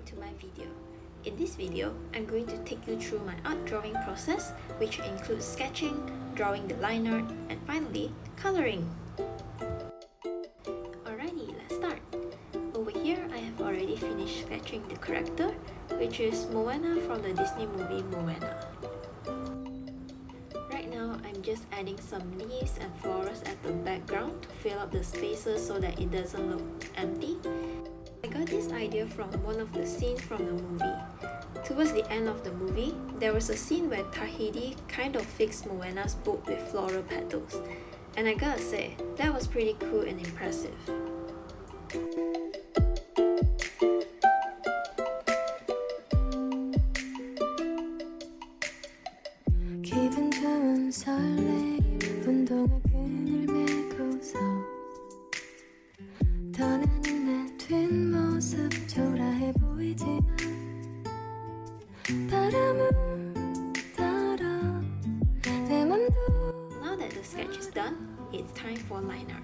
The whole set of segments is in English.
to my video. In this video, I'm going to take you through my art drawing process, which includes sketching, drawing the line art, and finally, coloring. Alrighty, let's start. Over here, I have already finished sketching the character, which is Moana from the Disney movie Moana. Right now, I'm just adding some leaves and flowers at the background to fill up the spaces so that it doesn't look empty. I got this idea from one of the scenes from the movie. Towards the end of the movie, there was a scene where Tahiti kind of fixed Moana's boat with floral petals. And I gotta say, that was pretty cool and impressive. 기분 좋은 설레임 운동화 끈을 메고서 떠나는 내 뒷모습 초라해 보이지만 바람은 따라 내 맘도. Now that the sketch is done, it's time for line art.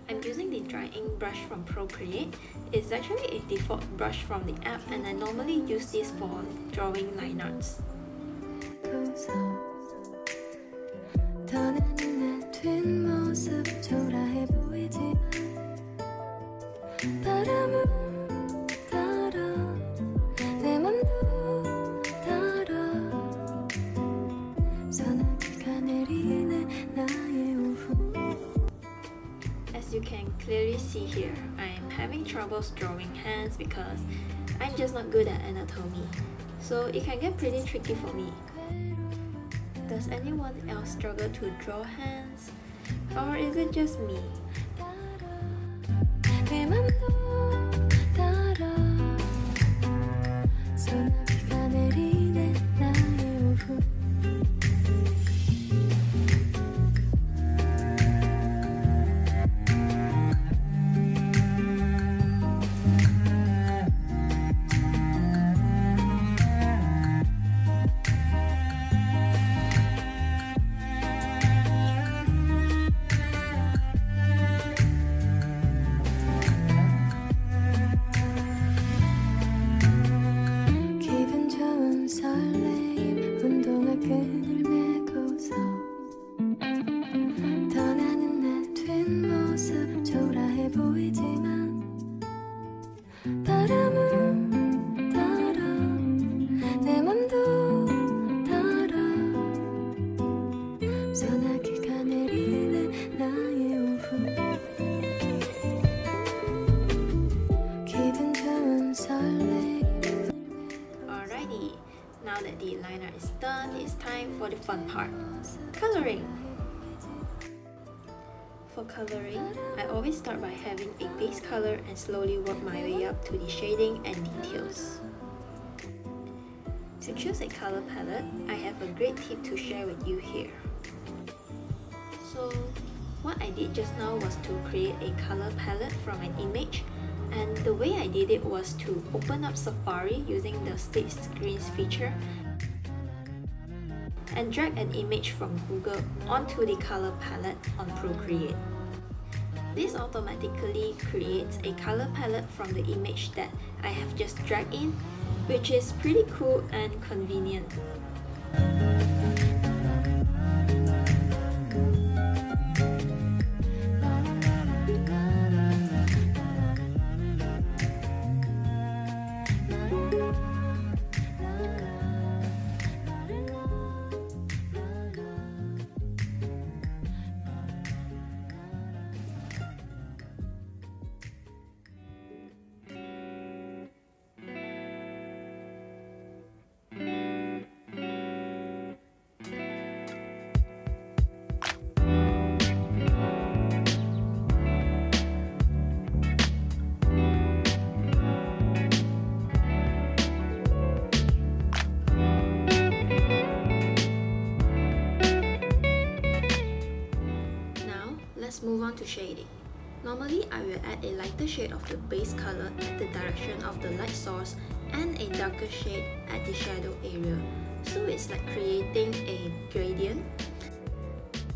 I'm using the dry ink brush from Procreate. It's actually a default brush from the app and I normally use this for drawing line arts. As you can clearly see here, I am having troubles drawing hands because I'm just not good at anatomy. So it can get pretty tricky for me. Does anyone else struggle to draw hands? Or is it just me? Alrighty, now that the line art is done, it's time for the fun part, coloring. For coloring, I always start by having a base color and slowly work my way up to the shading and details. To choose a color palette, I have a great tip to share with you here. So, what I did just now was to create a color palette from an image, and the way I did it was to open up Safari using the split screens feature and drag an image from Google onto the color palette on Procreate. This automatically creates a color palette from the image that I have just dragged in, which is pretty cool and convenient. Let's move on to shading. Normally, I will add a lighter shade of the base color at the direction of the light source and a darker shade at the shadow area. So it's like creating a gradient.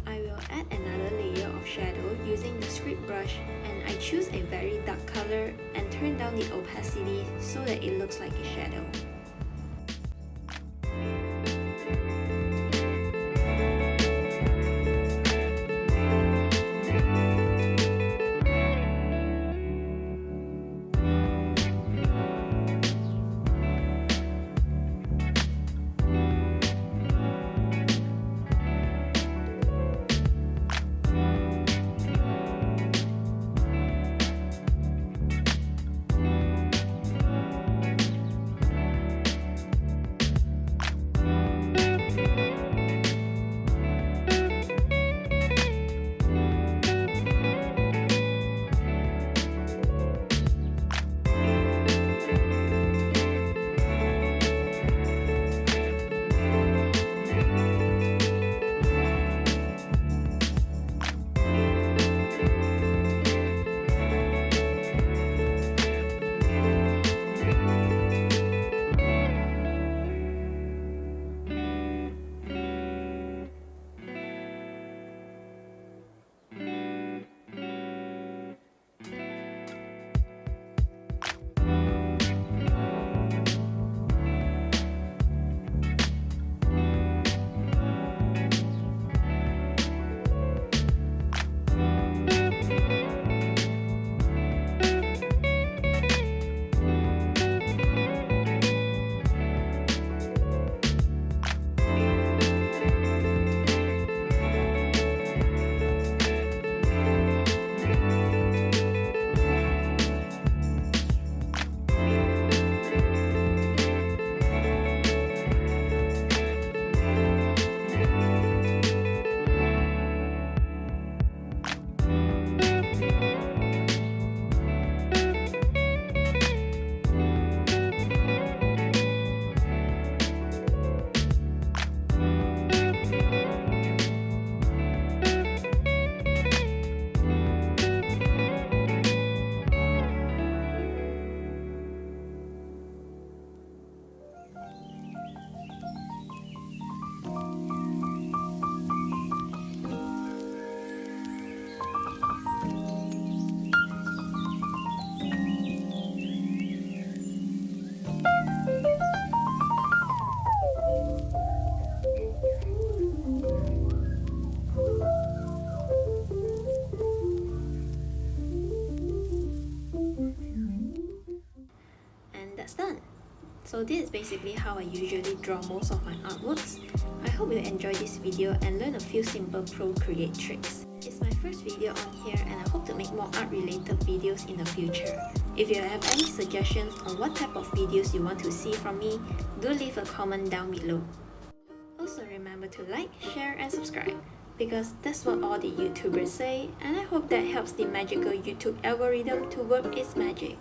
I will add another layer of shadow using the script brush, and I choose a very dark color and turn down the opacity so that it looks like a shadow. That's done. So this is basically how I usually draw most of my artworks. I hope you enjoyed this video and learn a few simple Procreate tricks. It's my first video on here and I hope to make more art related videos in the future. If you have any suggestions on what type of videos you want to see from me, do leave a comment down below. Also remember to like, share and subscribe, because that's what all the YouTubers say, and I hope that helps the magical YouTube algorithm to work its magic.